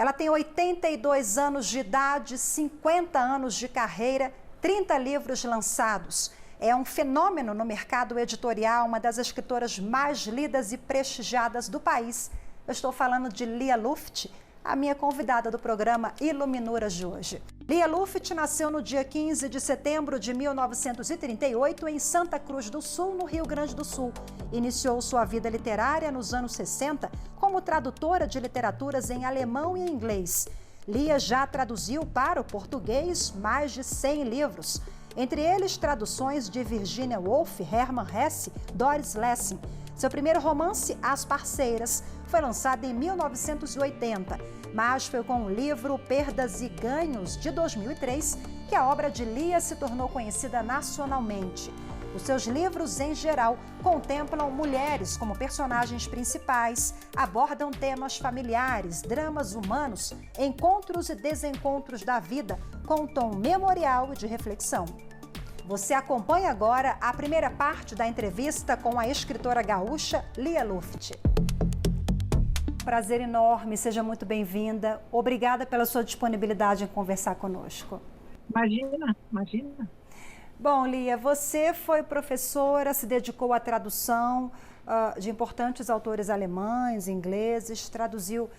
Ela tem 82 anos de idade, 50 anos de carreira, 30 livros lançados. É um fenômeno no mercado editorial, uma das escritoras mais lidas e prestigiadas do país. Eu estou falando de Lia Luft, a minha convidada do programa Iluminuras de hoje. Lia Luft nasceu no dia 15 de setembro de 1938 em Santa Cruz do Sul, no Rio Grande do Sul. Iniciou sua vida literária nos anos 60 como tradutora de literaturas em alemão e inglês. Lia já traduziu para o português mais de 100 livros, entre eles traduções de Virginia Woolf, Hermann Hesse, Doris Lessing. Seu primeiro romance, As Parceiras, foi lançado em 1980, mas foi com o livro Perdas e Ganhos, de 2003, que a obra de Lia se tornou conhecida nacionalmente. Os seus livros, em geral, contemplam mulheres como personagens principais, abordam temas familiares, dramas humanos, encontros e desencontros da vida, com um tom memorial e de reflexão. Você acompanha agora a primeira parte da entrevista com a escritora gaúcha Lia Luft. Prazer enorme, seja muito bem-vinda. Obrigada pela sua disponibilidade em conversar conosco. Imagina, imagina. Bom, Lia, você foi professora, se dedicou à tradução de importantes autores alemães, ingleses, traduziu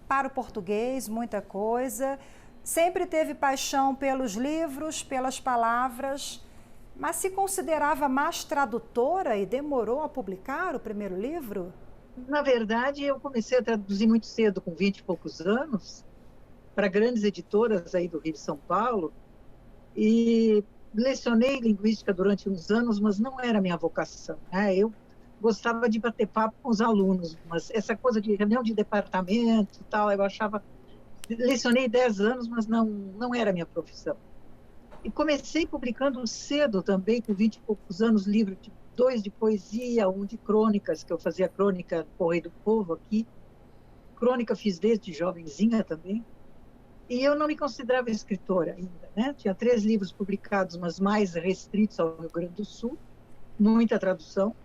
para o português muita coisa. Sempre teve paixão pelos livros, pelas palavras, mas se considerava mais tradutora e demorou a publicar o primeiro livro? Na verdade, eu comecei a traduzir muito cedo, com 20 e poucos anos, para grandes editoras aí do Rio de São Paulo, e lecionei linguística durante uns anos, mas não era a minha vocação, né? Eu gostava de bater papo com os alunos, mas essa coisa de reunião de departamento e tal, eu achava... Lecionei 10 anos, mas não era a minha profissão. E comecei publicando cedo também, com 20 e poucos anos, livros, dois de poesia, um de crônicas, que eu fazia crônica no Correio do Povo aqui. Crônica fiz desde jovenzinha também. E eu não me considerava escritora ainda, né? Tinha 3 livros publicados, mas mais restritos ao Rio Grande do Sul, muita tradução.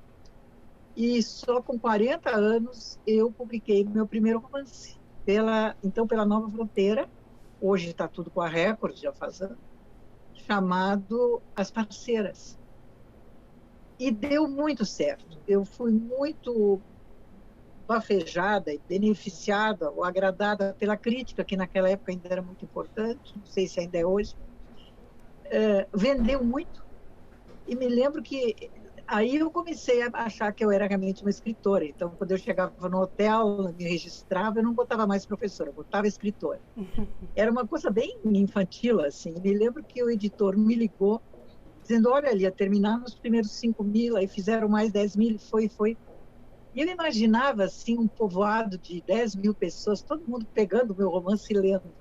E só com 40 anos eu publiquei meu primeiro romance. Pela Nova Fronteira, hoje está tudo com a Record, já faz anos, chamado As Parceiras. E deu muito certo. Eu fui muito bafejada e beneficiada ou agradada pela crítica, que naquela época ainda era muito importante, não sei se ainda é hoje. Vendeu muito. E me lembro que aí eu comecei a achar que eu era realmente uma escritora. Então, quando eu chegava no hotel, me registrava, eu não botava mais professora, eu botava escritora. Era uma coisa bem infantil, assim. Me lembro que o editor me ligou, dizendo, olha, Lia, terminaram os primeiros 5.000, aí fizeram mais 10.000, foi. E eu imaginava, assim, um povoado de 10.000 pessoas, todo mundo pegando o meu romance e lendo.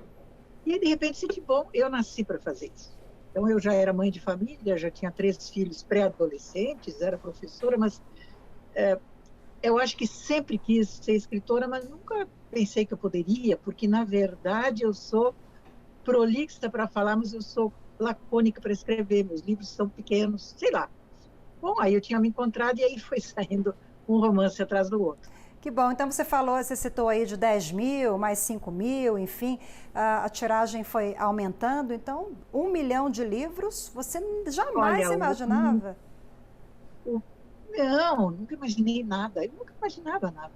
E, de repente, senti, bom, eu nasci para fazer isso. Então, eu já era mãe de família, já tinha 3 filhos pré-adolescentes, era professora, mas eu acho que sempre quis ser escritora, mas nunca pensei que eu poderia, porque, na verdade, eu sou prolixa para falar, mas eu sou lacônica para escrever, meus livros são pequenos, sei lá. Bom, aí eu tinha me encontrado e aí foi saindo um romance atrás do outro. Que bom, então você citou aí de 10.000, mais 5.000, enfim, a tiragem foi aumentando, então 1 milhão de livros, você jamais imaginava? Não, nunca imaginei nada, eu nunca imaginava nada.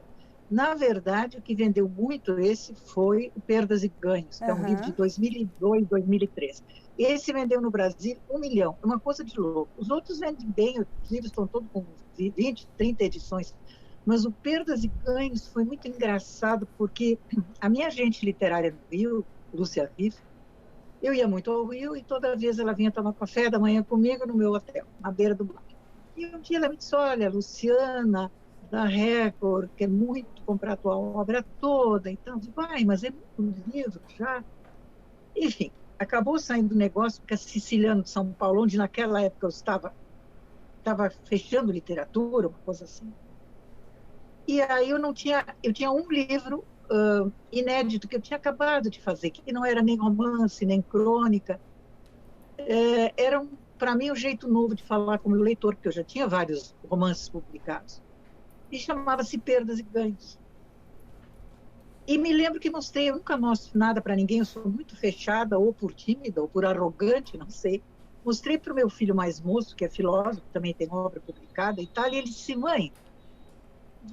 Na verdade, o que vendeu muito esse foi o Perdas e Ganhos, que é um livro de 2002, 2003. Esse vendeu no Brasil 1 milhão, é uma coisa de louco. Os outros vendem bem, os livros estão todos com 20, 30 edições. Mas o Perdas e Ganhos foi muito engraçado, porque a minha agente literária no Rio, Lúcia Riff, eu ia muito ao Rio e toda vez ela vinha tomar café da manhã comigo no meu hotel, na beira do mar. E um dia ela me disse, olha, Luciana, da Record, quer muito comprar a tua obra toda. Então, eu digo, mas é muito livro já. Enfim, acabou saindo do negócio, porque a Siciliano de São Paulo, onde naquela época eu estava fechando literatura, uma coisa assim. E aí eu tinha um livro inédito que eu tinha acabado de fazer, que não era nem romance, nem crônica. Era, para mim, um jeito novo de falar com o meu leitor, porque eu já tinha vários romances publicados. E chamava-se Perdas e Ganhos. E me lembro que mostrei, eu nunca mostro nada para ninguém, eu sou muito fechada, ou por tímida, ou por arrogante, não sei. Mostrei para o meu filho mais moço, que é filósofo, também tem obra publicada e tal, e ele disse: mãe,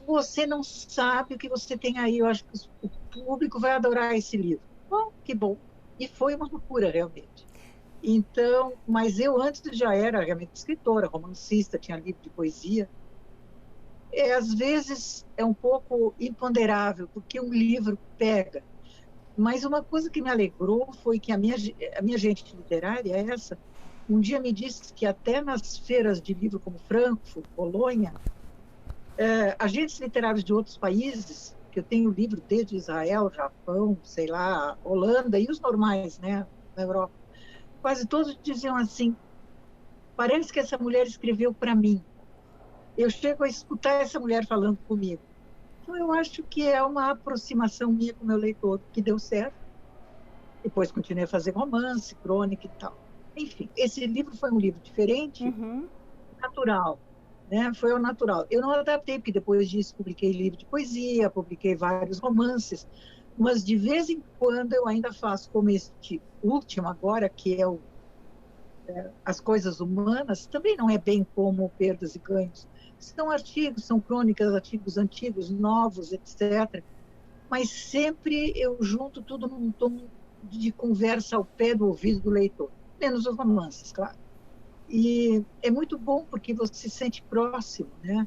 você não sabe o que você tem aí, eu acho que o público vai adorar esse livro. Bom, que bom. E foi uma loucura, realmente. Então, mas eu antes já era realmente escritora, romancista, tinha livro de poesia. Às vezes é um pouco imponderável, porque um livro pega. Mas uma coisa que me alegrou foi que a minha agente literária, essa, um dia me disse que até nas feiras de livro como Frankfurt, Bolonha, agentes literários de outros países, que eu tenho livro desde Israel, Japão, sei lá, Holanda e os normais, né, na Europa, quase todos diziam assim: parece que essa mulher escreveu para mim. Eu chego a escutar essa mulher falando comigo. Então, eu acho que é uma aproximação minha com o meu leitor, que deu certo. Depois continuei a fazer romance, crônica e tal. Enfim, esse livro foi um livro diferente, Uhum. natural, né? Foi ao natural. Eu não adaptei, porque depois disso publiquei livro de poesia, publiquei vários romances, mas de vez em quando eu ainda faço, como este último agora, que é As Coisas Humanas, também não é bem como Perdas e Ganhos. São artigos, são crônicas, artigos antigos, novos, etc. Mas sempre eu junto tudo num tom de conversa ao pé do ouvido do leitor, menos os romances, claro. E é muito bom porque você se sente próximo, né?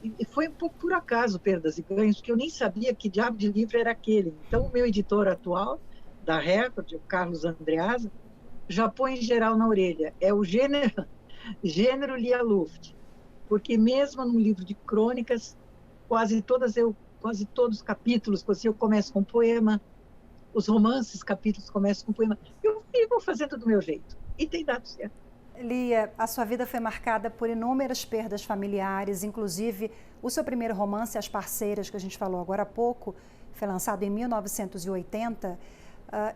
E foi um pouco por acaso Perdas e Ganhos, que eu nem sabia que diabo de livro era aquele. Então, o meu editor atual, da Record, o Carlos Andreasa, já põe em geral na orelha. É o gênero Lia Luft, porque mesmo num livro de crônicas, quase todos os capítulos, eu começo com um poema, os romances, capítulos começam com um poema. Eu vou fazendo do meu jeito. E tem dado certo. Lia, a sua vida foi marcada por inúmeras perdas familiares, inclusive o seu primeiro romance, As Parceiras, que a gente falou agora há pouco, foi lançado em 1980.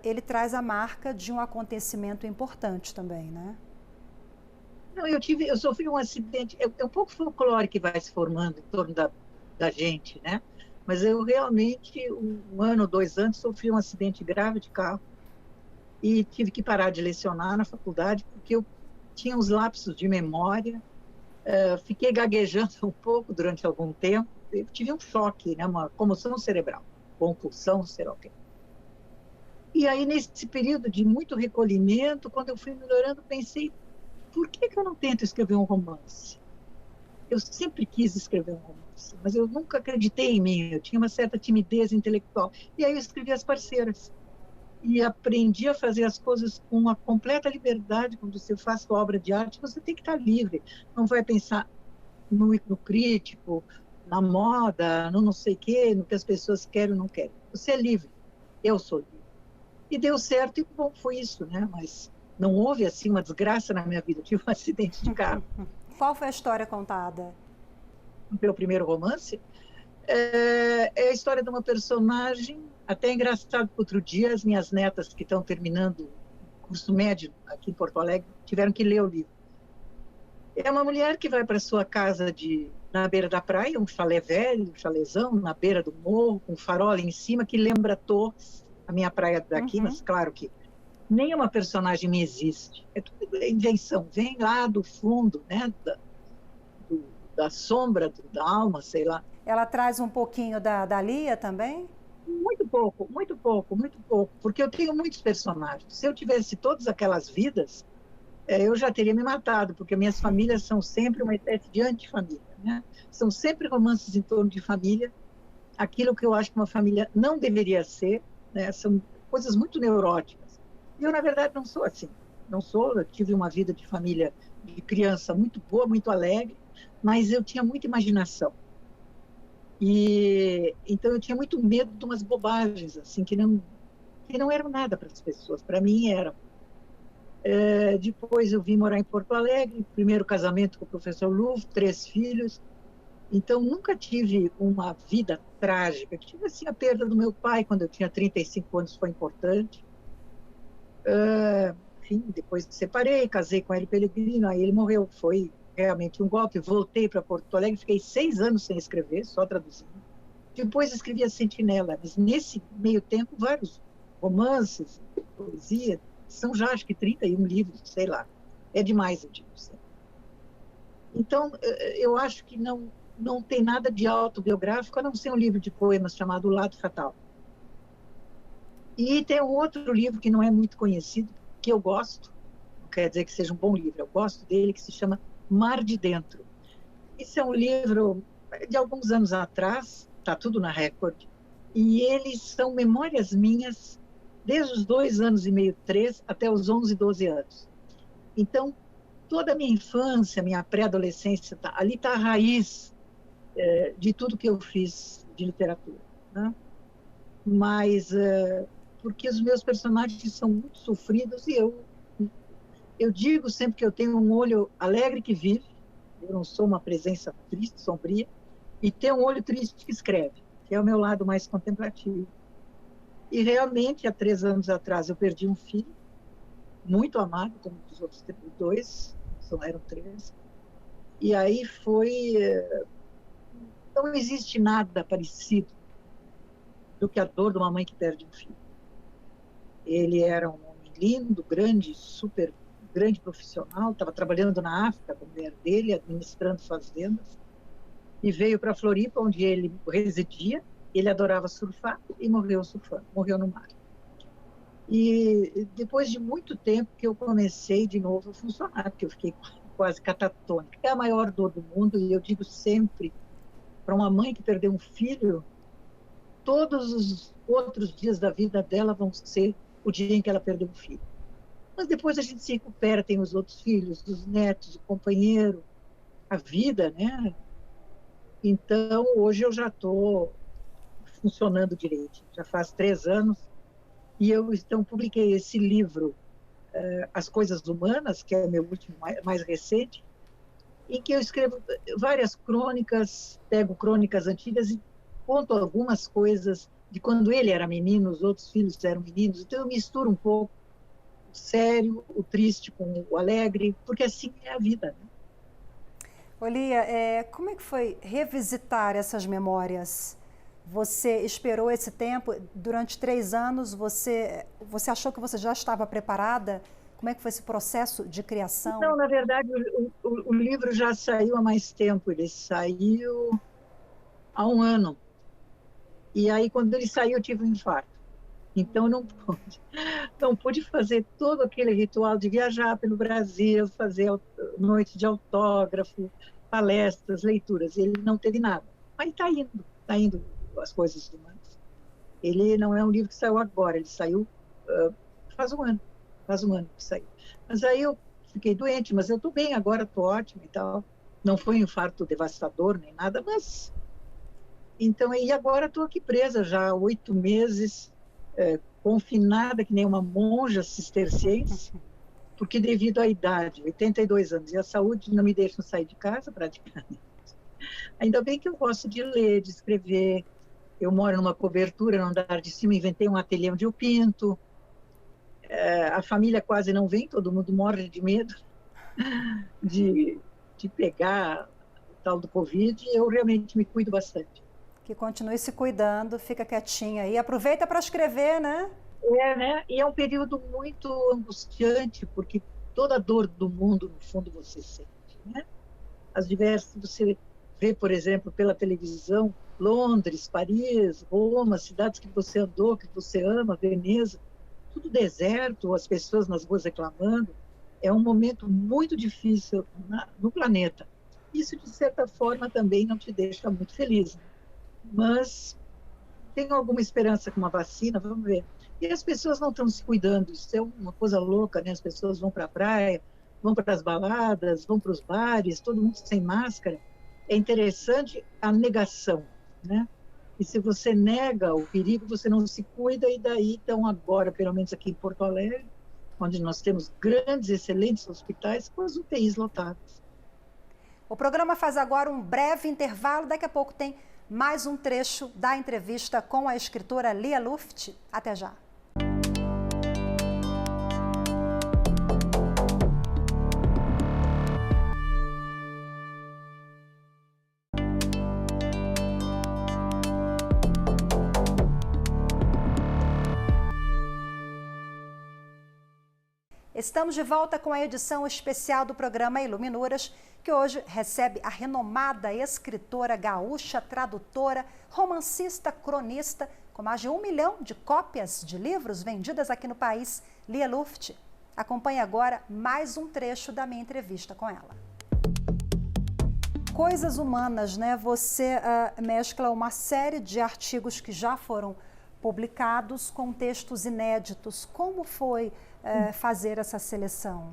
Ele traz a marca de um acontecimento importante também, né? Não, eu sofri um acidente, é um pouco folclore que vai se formando em torno da gente, né? Mas eu realmente, um ano, 2 anos, sofri um acidente grave de carro e tive que parar de lecionar na faculdade porque eu tinha uns lapsos de memória, fiquei gaguejando um pouco durante algum tempo, eu tive um choque, né? Uma comoção cerebral, concussão, sei lá o quê. E aí, nesse período de muito recolhimento, quando eu fui melhorando, pensei: por que eu não tento escrever um romance? Eu sempre quis escrever um romance, mas eu nunca acreditei em mim, eu tinha uma certa timidez intelectual. E aí eu escrevi As Parceiras. E aprendi a fazer as coisas com uma completa liberdade. Quando você faz sua obra de arte, você tem que estar livre. Não vai pensar no crítico, na moda, no não sei o quê, no que as pessoas querem ou não querem. Você é livre. Eu sou livre. E deu certo, e bom, foi isso, né? Mas não houve, assim, uma desgraça na minha vida. Eu tive um acidente de carro. Qual foi a história contada? No meu primeiro romance, é a história de uma personagem, até engraçado, que outro dia as minhas netas que estão terminando o curso médio aqui em Porto Alegre tiveram que ler o livro. É uma mulher que vai para sua casa na beira da praia, um chalé velho, um chalézão, na beira do morro, com um farol ali em cima, que lembra Torres, a minha praia daqui, Uhum. mas claro que nenhuma personagem me existe. É tudo invenção, vem lá do fundo, né, da sombra, da alma, sei lá. Ela traz um pouquinho da Lia também? Muito pouco, muito pouco, muito pouco, porque eu tenho muitos personagens. Se eu tivesse todas aquelas vidas, eu já teria me matado, porque minhas famílias são sempre uma espécie de antifamília, né? São sempre romances em torno de família, aquilo que eu acho que uma família não deveria ser, né? São coisas muito neuróticas. E eu, na verdade, não sou assim. Não sou, eu tive uma vida de família, de criança muito boa, muito alegre, mas eu tinha muita imaginação. E então eu tinha muito medo de umas bobagens assim que não eram nada para as pessoas, para mim eram. Depois eu vim morar em Porto Alegre, primeiro casamento com o professor Louvre, 3 filhos. Então nunca tive uma vida trágica. Tive assim a perda do meu pai quando eu tinha 35 anos, foi importante. Enfim, depois me separei, casei com ele Pellegrino, aí ele morreu, foi realmente um golpe. Voltei para Porto Alegre, fiquei 6 anos sem escrever, só traduzindo. Depois escrevi A Sentinela, mas nesse meio tempo, vários romances, poesia, são já acho que 31 livros, sei lá. É demais, eu digo. Então, eu acho que não tem nada de autobiográfico, a não ser um livro de poemas chamado O Lado Fatal. E tem um outro livro que não é muito conhecido, que eu gosto, não quer dizer que seja um bom livro, eu gosto dele, que se chama Mar de Dentro. Esse é um livro de alguns anos atrás, está tudo na Record, e eles são memórias minhas desde os 2 anos e meio, 3, até os 11, 12 anos. Então, toda a minha infância, minha pré-adolescência, ali está a raiz de tudo que eu fiz de literatura, né? Mas porque os meus personagens são muito sofridos e eu digo sempre que eu tenho um olho alegre que vive, eu não sou uma presença triste, sombria, e tenho um olho triste que escreve, que é o meu lado mais contemplativo. E realmente, há 3 anos atrás, eu perdi um filho, muito amado, como os outros 2, só eram 3. E aí foi... Não existe nada parecido do que a dor de uma mãe que perde um filho. Ele era um homem lindo, grande, super grande profissional, estava trabalhando na África com a mulher dele, administrando fazendas, e veio para Floripa, onde ele residia. Ele adorava surfar e morreu surfando, morreu no mar. E depois de muito tempo que eu comecei de novo a funcionar, porque eu fiquei quase catatônica. É a maior dor do mundo, e eu digo sempre, para uma mãe que perdeu um filho, todos os outros dias da vida dela vão ser o dia em que ela perdeu um filho. Mas depois a gente se recupera, tem os outros filhos, os netos, o companheiro, a vida, né? Então, hoje eu já estou funcionando direito. Já faz 3 anos e eu então publiquei esse livro, As Coisas Humanas, que é o meu último, mais recente, em que eu escrevo várias crônicas, pego crônicas antigas e conto algumas coisas de quando ele era menino, os outros filhos eram meninos. Então eu misturo um pouco o sério, o triste com o alegre, porque assim é a vida, né? Olia, como é que foi revisitar essas memórias? Você esperou esse tempo, durante 3 anos, você achou que você já estava preparada? Como é que foi esse processo de criação? Não, na verdade, o livro já saiu há mais tempo, ele saiu há 1 ano. E aí, quando ele saiu, eu tive um infarto. Então, não pude fazer todo aquele ritual de viajar pelo Brasil, fazer noite de autógrafo, palestras, leituras. Ele não teve nada. Mas está indo As Coisas Humanas. Ele não é um livro que saiu agora, ele saiu faz um ano que saiu. Mas aí eu fiquei doente, mas eu estou bem agora, estou ótima e tal. Não foi um infarto devastador nem nada, mas... Então, e agora estou aqui presa já há 8 meses, confinada que nem uma monja cisterciense, porque devido à idade, 82 anos, e a saúde não me deixam sair de casa praticamente. Ainda bem que eu gosto de ler, de escrever. Eu moro numa cobertura no andar de cima, inventei um ateliê onde eu pinto. A família quase não vem, todo mundo morre de medo de pegar o tal do Covid, e eu realmente me cuido bastante. Que continue se cuidando, fica quietinha aí. Aproveita para escrever, né? Né? E é um período muito angustiante, porque toda a dor do mundo, no fundo, você sente, né? As diversas, você vê, por exemplo, pela televisão, Londres, Paris, Roma, cidades que você andou, que você ama, Veneza, tudo deserto, as pessoas nas ruas reclamando. É um momento muito difícil no planeta. Isso, de certa forma, também não te deixa muito feliz, né? Mas tenho alguma esperança com uma vacina, vamos ver. E as pessoas não estão se cuidando, isso é uma coisa louca, né? As pessoas vão para a praia, vão para as baladas, vão para os bares, todo mundo sem máscara. É interessante a negação, né? E se você nega o perigo, você não se cuida, e daí, então, agora, pelo menos aqui em Porto Alegre, onde nós temos grandes, excelentes hospitais, com as UTIs lotadas. O programa faz agora um breve intervalo, daqui a pouco tem mais um trecho da entrevista com a escritora Lia Luft. Até já. Estamos de volta com a edição especial do programa Iluminuras, que hoje recebe a renomada escritora gaúcha, tradutora, romancista, cronista, com mais de 1 milhão de cópias de livros vendidas aqui no país, Lia Luft. Acompanhe agora mais um trecho da minha entrevista com ela. Coisas Humanas, né? Você mescla uma série de artigos que já foram publicados com textos inéditos. Como foi fazer essa seleção?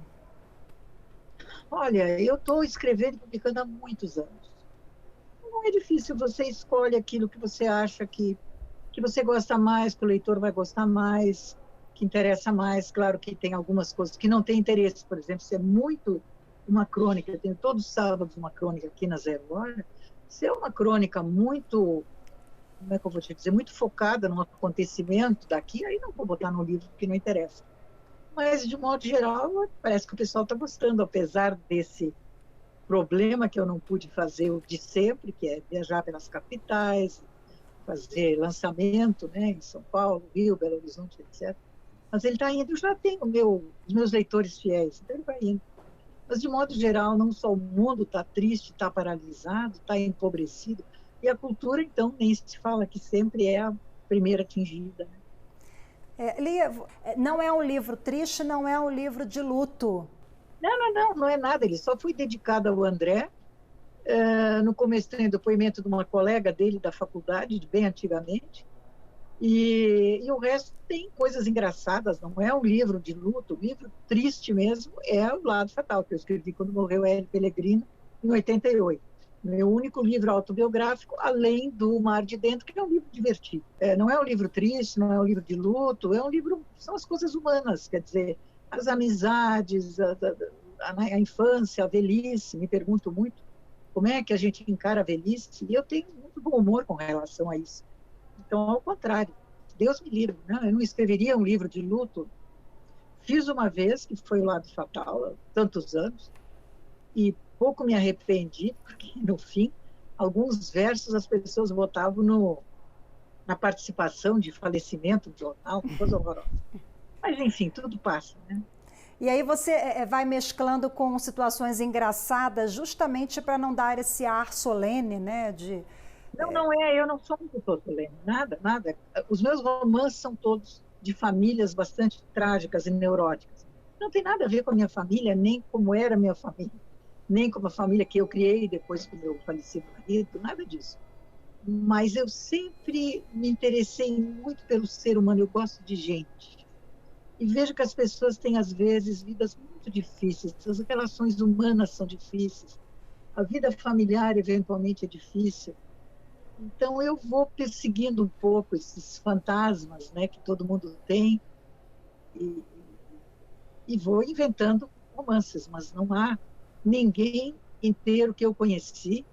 Olha, eu estou escrevendo e publicando há muitos anos. Não é difícil, você escolhe aquilo que você acha que você gosta mais, que o leitor vai gostar mais, que interessa mais. Claro que tem algumas coisas que não têm interesse, por exemplo, se é muito uma crônica, eu tenho todos os sábados uma crônica aqui na Zero Hora, se é uma crônica muito, como é que eu vou te dizer, muito focada num acontecimento daqui, aí não vou botar no livro porque não interessa. Mas, de modo geral, parece que o pessoal está gostando, apesar desse problema que eu não pude fazer o de sempre, que é viajar pelas capitais, fazer lançamento, né, em São Paulo, Rio, Belo Horizonte, etc. Mas ele está indo, eu já tenho os meus leitores fiéis, então ele vai indo. Mas, de modo geral, não só o mundo está triste, está paralisado, está empobrecido, e a cultura, então, nem se fala que sempre é a primeira atingida. Lia, não é um livro triste, não é um livro de luto. Não é nada. Ele só foi dedicado ao André. No começo tem depoimento de uma colega dele da faculdade, bem antigamente. E o resto tem coisas engraçadas, não é um livro de luto. O livro triste mesmo é O Lado Fatal, que eu escrevi quando morreu Hélio Pellegrino, em 88. Meu único livro autobiográfico, além do Mar de Dentro, que é um livro divertido. Não é um livro triste, não é um livro de luto, é um livro, são as coisas humanas, quer dizer, as amizades, a infância, a velhice. Me pergunto muito como é que a gente encara a velhice, e eu tenho muito bom humor com relação a isso. Então, ao contrário, Deus me livre, né? Eu não escreveria um livro de luto. Fiz uma vez, que foi O Lado Fatal, há tantos anos, e pouco me arrependi, porque, no fim, alguns versos as pessoas botavam na participação de falecimento do jornal, coisa horrorosa. Mas, enfim, tudo passa, né? E aí você vai mesclando com situações engraçadas, justamente para não dar esse ar solene, né? Não é, eu não sou um doutor solene, nada. Os meus romances são todos de famílias bastante trágicas e neuróticas. Não tem nada a ver com a minha família, nem como era a minha família, nem com a família que eu criei depois com o meu falecido marido, nada disso. Mas eu sempre me interessei muito pelo ser humano, eu gosto de gente. E vejo que as pessoas têm, às vezes, vidas muito difíceis, as relações humanas são difíceis, a vida familiar, eventualmente, é difícil. Então, eu vou perseguindo um pouco esses fantasmas, né, que todo mundo tem, e vou inventando romances, mas não há ninguém inteiro que eu conheci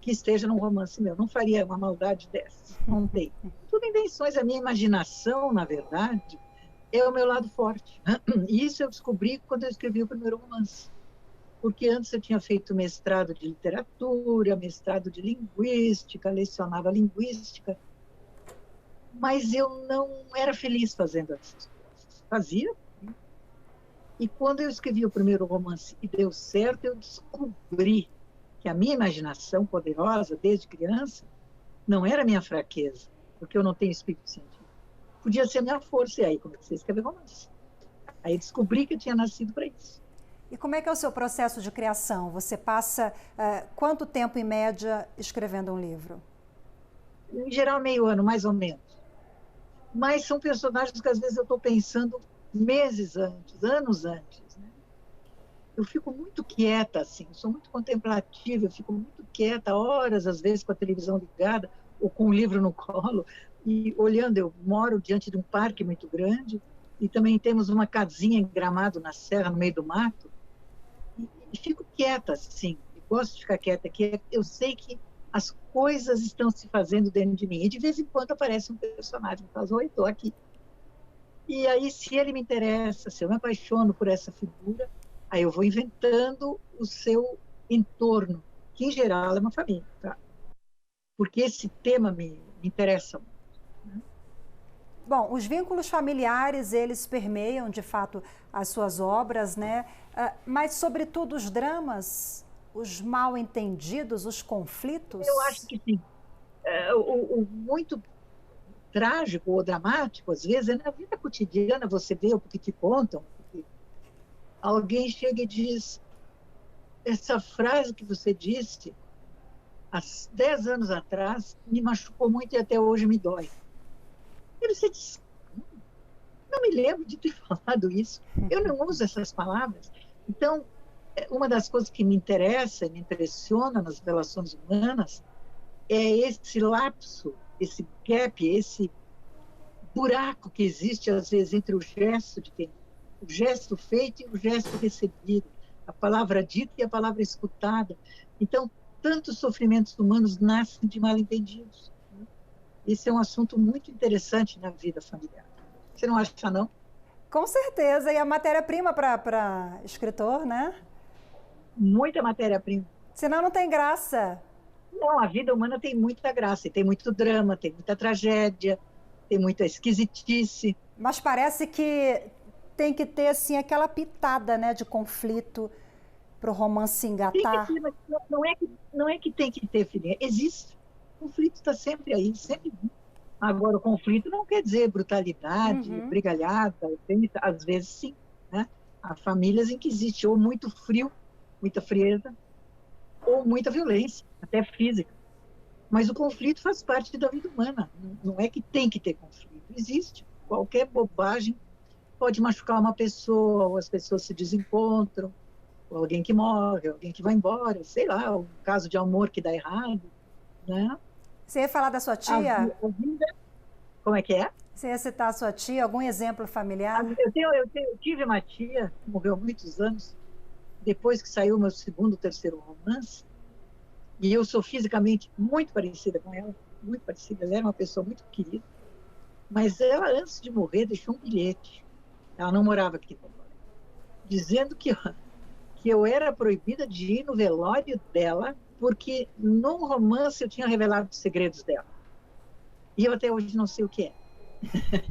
que esteja num romance meu. Não faria uma maldade dessas, não tem. Tudo invenções, a minha imaginação, na verdade, é o meu lado forte. E isso eu descobri quando eu escrevi o primeiro romance. Porque antes eu tinha feito mestrado de literatura, mestrado de linguística, lecionava linguística, mas eu não era feliz fazendo essas coisas. Fazia. E quando eu escrevi o primeiro romance e deu certo, eu descobri que a minha imaginação poderosa, desde criança, não era minha fraqueza, porque eu não tenho espírito científico. Podia ser a minha força, e aí comecei a escrever romance. Aí descobri que eu tinha nascido para isso. E como é que é o seu processo de criação? Você passa quanto tempo, em média, escrevendo um livro? Em geral, meio ano, mais ou menos. Mas são personagens que, às vezes, eu estou pensando meses antes, anos antes. Né? Eu fico muito quieta, assim, sou muito contemplativa, eu fico muito quieta, horas, às vezes, com a televisão ligada, ou com um livro no colo, e olhando. Eu moro diante de um parque muito grande, e também temos uma casinha em Gramado, na serra, no meio do mato, e fico quieta, assim, gosto de ficar quieta, que eu sei que as coisas estão se fazendo dentro de mim, e de vez em quando aparece um personagem que fala, oi, estou aqui. E aí, se ele me interessa, se eu me apaixono por essa figura, aí eu vou inventando o seu entorno, que em geral é uma família, tá? Porque esse tema me interessa muito. Né? Bom, os vínculos familiares, eles permeiam, de fato, as suas obras, né? Mas, sobretudo, os dramas, os mal-entendidos, os Eu acho conflitos. que sim. O muito trágico ou dramático, às vezes, é na vida cotidiana, você vê o que te contam. Alguém chega e diz, essa frase que você disse há 10 anos atrás me machucou muito e até hoje me dói. E você diz, não me lembro de ter falado isso. Eu não uso essas palavras. Então, uma das coisas que me interessa, me impressiona nas relações humanas, é esse lapso, esse gap, esse buraco que existe, às vezes, entre o gesto feito e o gesto recebido, a palavra dita e a palavra escutada. Então, tantos sofrimentos humanos nascem de mal-entendidos. Esse é um assunto muito interessante na vida familiar. Você não acha, não? Com certeza, e a matéria-prima para escritor, né? Muita matéria-prima. Senão não tem graça. Não, a vida humana tem muita graça, e tem muito drama, tem muita tragédia, tem muita esquisitice. Mas parece que tem que ter, assim, aquela pitada, né, de conflito para o romance Tem que engatar. ter, mas não é que tem que ter, filhinha. Existe. O conflito está sempre aí, sempre. Agora, o conflito não quer dizer brutalidade, brigalhada, às vezes sim. Né? Há famílias em que existe ou muito frio, muita frieza, ou muita violência, até física. Mas o conflito faz parte da vida humana. Não é que tem que ter conflito. Existe. Qualquer bobagem pode machucar uma pessoa, ou as pessoas se desencontram, ou alguém que morre, alguém que vai embora, sei lá, um caso de amor que dá errado. Né? Você ia falar da sua tia? A vida, como é que é? Você ia citar a sua tia, algum exemplo familiar? Eu tive uma tia que morreu há muitos anos, depois que saiu meu segundo, terceiro romance, e eu sou fisicamente muito parecida com ela, muito parecida. Ela era uma pessoa muito querida, mas ela, antes de morrer, deixou um bilhete. Ela não morava aqui, dizendo que eu era proibida de ir no velório dela, porque no romance eu tinha revelado os segredos dela. E eu até hoje não sei o que é.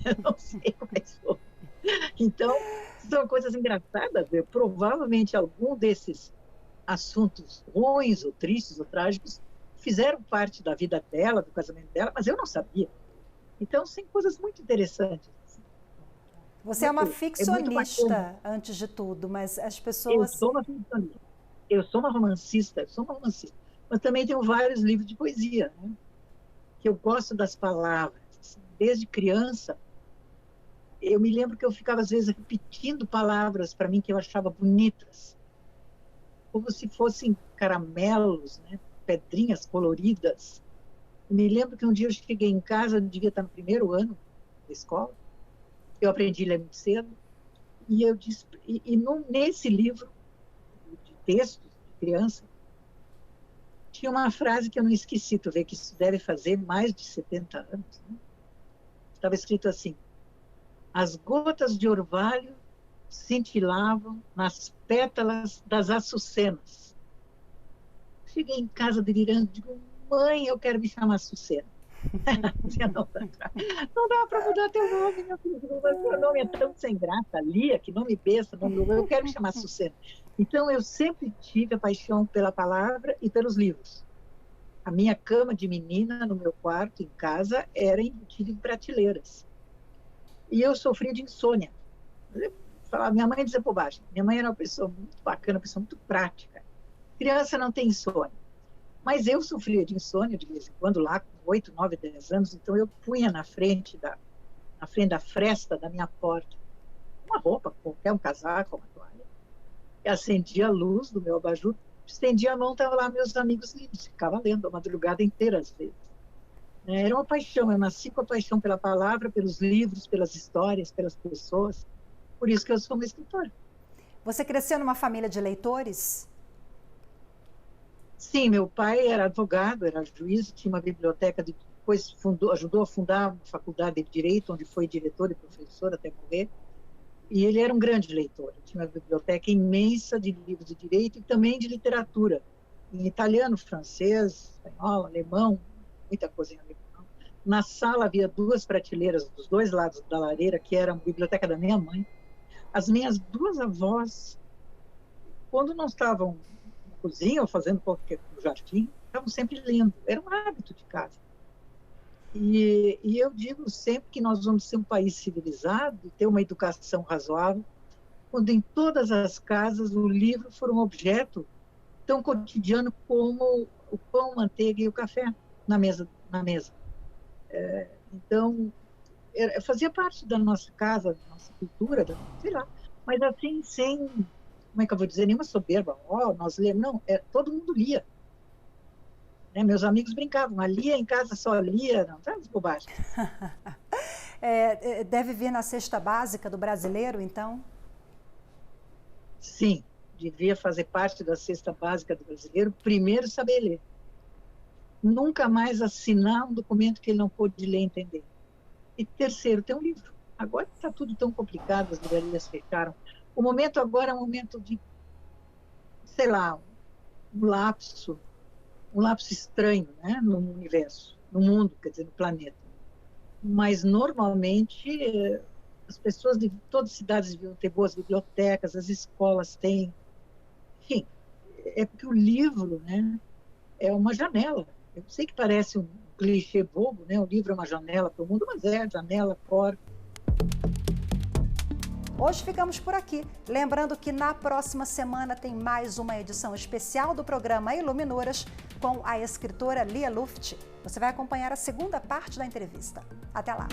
Eu não sei quais foram. Então, são coisas engraçadas. Provavelmente algum desses assuntos ruins, ou tristes, ou trágicos, fizeram parte da vida dela, do casamento dela, mas eu não sabia. Então, são coisas muito interessantes. Você é uma muito ficcionista, antes de tudo, mas as Eu pessoas... sou uma ficcionista. Eu sou uma romancista, mas também tenho vários livros de poesia, né? Que eu gosto das palavras. Desde criança, eu me lembro que eu ficava, às vezes, repetindo palavras para mim que eu achava bonitas, como se fossem caramelos, né? Pedrinhas coloridas. Eu me lembro que um dia eu cheguei em casa, eu devia estar no primeiro ano da escola, eu aprendi a ler muito cedo, e eu disse, nesse livro de textos de criança, tinha uma frase que eu não esqueci, tu vê que isso deve fazer mais de 70 anos, né? Estava escrito assim: as gotas de orvalho cintilavam nas pétalas das açucenas. Cheguei em casa delirando, digo, mãe, eu quero me chamar Açucena. Não dá para mudar teu nome, meu filho. Teu nome é tão sem graça, Lia, que nome besta, eu quero me chamar Açucena. Então, eu sempre tive a paixão pela palavra e pelos livros. A minha cama de menina no meu quarto, em casa, era embutida em prateleiras. E eu sofria de insônia. Minha mãe dizia bobagem. Minha mãe era uma pessoa muito bacana, uma pessoa muito prática. Criança não tem insônia. Mas eu sofria de insônia de vez em quando, lá com 8, 9, 10 anos, então eu punha na frente da fresta da minha porta uma roupa, qualquer um casaco, uma toalha, e acendia a luz do meu abajur, estendia a mão, estavam lá meus amigos livres, ficava lendo a madrugada inteira às vezes. Era uma paixão, eu nasci com a paixão pela palavra, pelos livros, pelas histórias, pelas pessoas, por isso que eu sou uma escritora. Você cresceu numa família de leitores? Sim, meu pai era advogado, era juiz, tinha uma biblioteca, depois ajudou a fundar uma faculdade de Direito, onde foi diretor e professor até morrer, e ele era um grande leitor, tinha uma biblioteca imensa de livros de direito e também de literatura, em italiano, francês, espanhol, alemão, muita coisa em alemão, Na sala havia 2 prateleiras dos 2 lados da lareira, que era a biblioteca da minha mãe. As minhas 2 avós, quando não estavam na cozinha ou fazendo qualquer coisa no jardim, estavam sempre lendo. Era um hábito de casa. E eu digo sempre que nós vamos ser um país civilizado, ter uma educação razoável, quando em todas as casas o livro for um objeto tão cotidiano como o pão, manteiga e o café na mesa. Então, fazia parte da nossa casa, da nossa cultura, sei lá, mas assim, sem, como é que eu vou dizer, nenhuma soberba. Nós lemos, não, todo mundo lia. Né? Meus amigos brincavam, a lia em casa só lia, não, sabe, bobagem. Deve vir na cesta básica do brasileiro, então? Sim, devia fazer parte da cesta básica do brasileiro, primeiro saber ler. Nunca mais assinar um documento que ele não pôde ler e entender. E terceiro, ter um livro. Agora está tudo tão complicado, as livrarias fecharam. O momento agora é um momento de, sei lá, um lapso estranho, né, no universo, no mundo, quer dizer, no planeta. Mas, normalmente, as pessoas de todas as cidades deviam ter boas bibliotecas, as escolas têm. Enfim, é porque o livro, né, é uma janela. Eu sei que parece um clichê bobo, né? O livro é uma janela para o mundo, mas é janela, porta. Hoje ficamos por aqui. Lembrando que na próxima semana tem mais uma edição especial do programa Iluminuras com a escritora Lia Luft. Você vai acompanhar a segunda parte da entrevista. Até lá!